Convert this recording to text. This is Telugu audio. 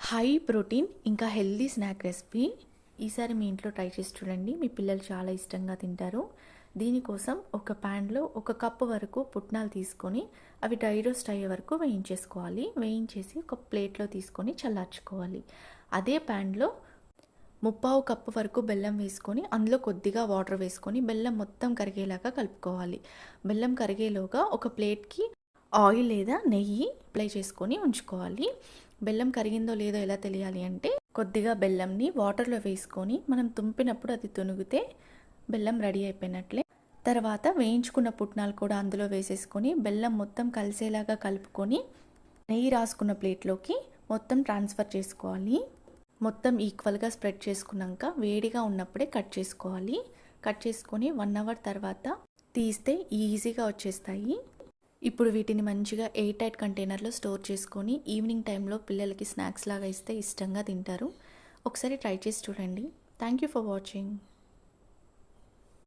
హై ప్రోటీన్ ఇంకా హెల్దీ స్నాక్ రెసిపీ. ఈసారి మీ ఇంట్లో ట్రై చేసి చూడండి, మీ పిల్లలు చాలా ఇష్టంగా తింటారు. దీనికోసం ఒక ప్యాన్లో 1 కప్పు వరకు పుట్నాలు తీసుకొని అవి డ్రై రోస్ట్ అయ్యే వరకు వేయించేసుకోవాలి. వేయించేసి ఒక ప్లేట్లో తీసుకొని చల్లార్చుకోవాలి. అదే ప్యాన్లో 3/4 కప్పు వరకు బెల్లం వేసుకొని అందులో కొద్దిగా వాటర్ వేసుకొని బెల్లం మొత్తం కరిగేలాగా కలుపుకోవాలి. బెల్లం కరిగేలోగా ఒక ప్లేట్కి ఆయిల్ లేదా నెయ్యి అప్లై చేసుకొని ఉంచుకోవాలి. బెల్లం కరిగిందో లేదో ఎలా తెలియాలి అంటే, కొద్దిగా బెల్లంని వాటర్లో వేసుకొని మనం తుంపినప్పుడు అది తునిగితే బెల్లం రెడీ అయిపోయినట్లే. తర్వాత వేయించుకున్న పుట్నాలు కూడా అందులో వేసేసుకొని బెల్లం మొత్తం కలిసేలాగా కలుపుకొని నెయ్యి రాసుకున్న ప్లేట్లోకి మొత్తం ట్రాన్స్ఫర్ చేసుకోవాలి. మొత్తం ఈక్వల్గా స్ప్రెడ్ చేసుకున్నాక వేడిగా ఉన్నప్పుడే కట్ చేసుకోవాలి. కట్ చేసుకొని 1 అవర్ తర్వాత తీస్తే ఈజీగా వచ్చేస్తాయి. ఇప్పుడు వీటిని మంచిగా ఎయిర్ టైట్ కంటైనర్లో స్టోర్ చేసుకొని ఈవినింగ్ టైంలో పిల్లలకి స్నాక్స్ లాగా ఇస్తే ఇష్టంగా తింటారు. ఒకసారి ట్రై చేసి చూడండి. Thank you for watching.